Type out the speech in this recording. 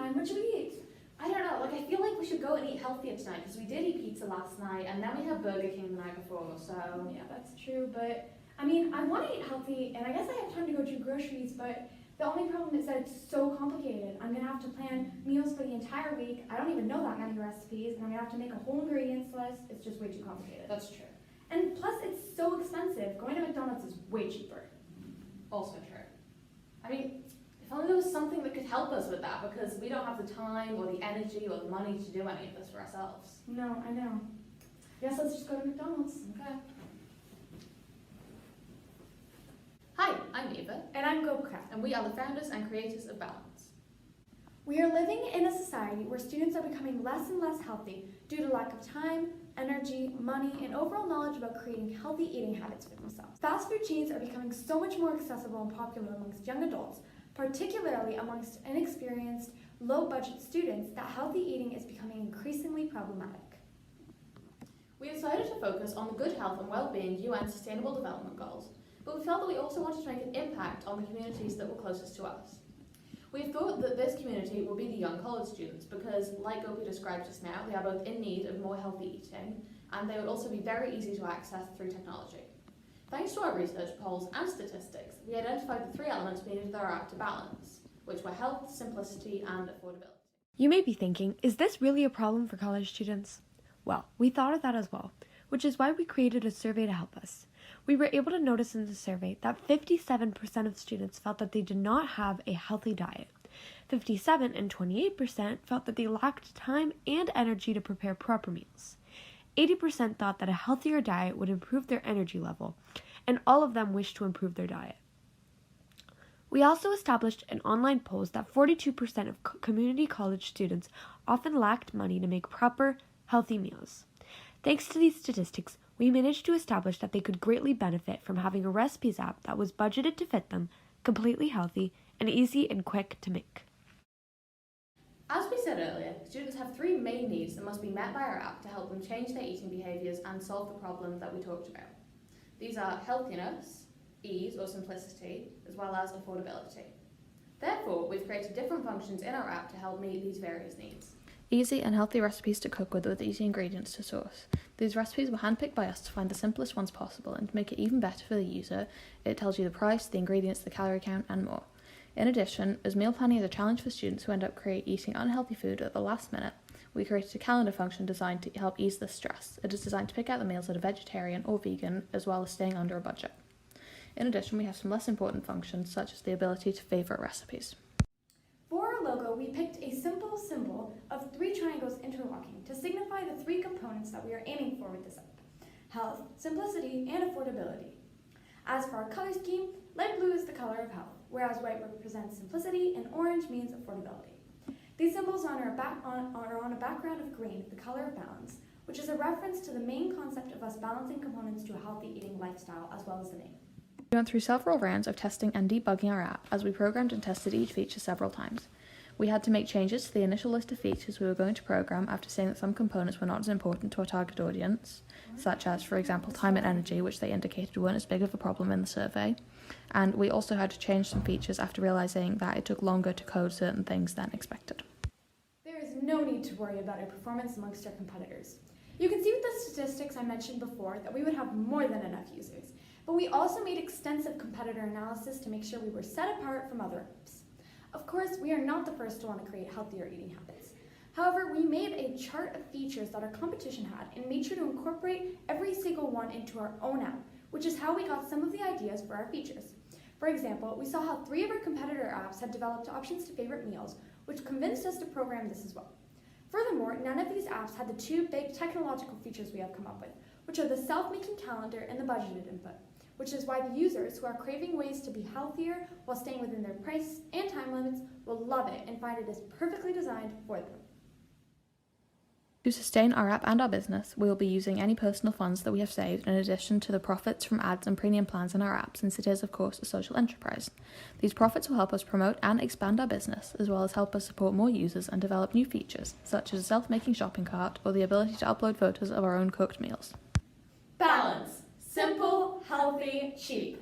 fine. What should we eat? I don't know, I feel like we should go and eat healthier tonight because we did eat pizza last night and then we had Burger King the night before, so... Yeah, that's true, but I mean, I want to eat healthy and I guess I have time to go do groceries, but the only problem is that it's so complicated. I'm going to have to plan meals for the entire week. I don't even know that many recipes, and I'm going to have to make a whole ingredients list. It's just way too complicated. That's true. And plus, it's so expensive. Going to McDonald's is way cheaper. Also true. I mean, if only there was something that could help us with that, because we don't have the time or the energy or the money to do any of this for ourselves. No, I know. Yes, let's just go to McDonald's. Okay. Hi, I'm Eva. And I'm Gopika. And we are the founders and creators of Balance. We are living in a society where students are becoming less and less healthy due to lack of time, energy, money, and overall knowledge about creating healthy eating habits for themselves. Fast food chains are becoming so much more accessible and popular amongst young adults, particularly amongst inexperienced, low-budget students, that healthy eating is becoming increasingly problematic. We decided to focus on the good health and well-being UN Sustainable Development Goals, but we felt that we also wanted to make an impact on the communities that were closest to us. We thought that this community would be the young college students because, like Gopi described just now, they are both in need of more healthy eating and they would also be very easy to access through technology. Thanks to our research, polls and statistics, we identified the three elements we needed our app to balance, which were health, simplicity and affordability. You may be thinking, is this really a problem for college students? Well, we thought of that as well, which is why we created a survey to help us. We were able to notice in the survey that 57% of students felt that they did not have a healthy diet. 57% and 28% felt that they lacked time and energy to prepare proper meals. 80% thought that a healthier diet would improve their energy level, and all of them wished to improve their diet. We also established an online poll that 42% of community college students often lacked money to make proper, healthy meals. Thanks to these statistics, we managed to establish that they could greatly benefit from having a recipes app that was budgeted to fit them, completely healthy, and easy and quick to make. As we said earlier, students have three main needs that must be met by our app to help them change their eating behaviours and solve the problem that we talked about. These are healthiness, ease or simplicity, as well as affordability. Therefore, we've created different functions in our app to help meet these various needs. Easy and healthy recipes to cook with easy ingredients to source. These recipes were handpicked by us to find the simplest ones possible, and to make it even better for the user, it tells you the price, the ingredients, the calorie count and more. In addition, as meal planning is a challenge for students who end up eating unhealthy food at the last minute, we created a calendar function designed to help ease this stress. It is designed to pick out the meals that are vegetarian or vegan, as well as staying under a budget. In addition, we have some less important functions, such as the ability to favourite recipes. For our logo, we picked a simple symbol of three triangles interlocking to signify the three components that we are aiming for with this app: health, simplicity, and affordability. As for our color scheme, light blue is the color of health, whereas white represents simplicity and orange means affordability. These symbols are on a background of green, the color of balance, which is a reference to the main concept of us balancing components to a healthy eating lifestyle, as well as the name. We went through several rounds of testing and debugging our app as we programmed and tested each feature several times. We had to make changes to the initial list of features we were going to program after seeing that some components were not as important to our target audience, such as, for example, time and energy, which they indicated weren't as big of a problem in the survey. And we also had to change some features after realising that it took longer to code certain things than expected. There is no need to worry about our performance amongst our competitors. You can see with the statistics I mentioned before that we would have more than enough users, but we also made extensive competitor analysis to make sure we were set apart from other apps. Of course, we are not the first to want to create healthier eating habits. However, we made a chart of features that our competition had and made sure to incorporate every single one into our own app, which is how we got some of the ideas for our features. For example, we saw how 3 of our competitor apps had developed options to favorite meals, which convinced us to program this as well. Furthermore, none of these apps had the 2 big technological features we have come up with, which are the self-making calendar and the budgeted input, which is why the users who are craving ways to be healthier while staying within their price and time limits will love it and find it is perfectly designed for them. To sustain our app and our business, we will be using any personal funds that we have saved in addition to the profits from ads and premium plans in our app, since it is, of course, a social enterprise. These profits will help us promote and expand our business, as well as help us support more users and develop new features, such as a self-making shopping cart or the ability to upload photos of our own cooked meals. Balance. Simple, healthy, cheap.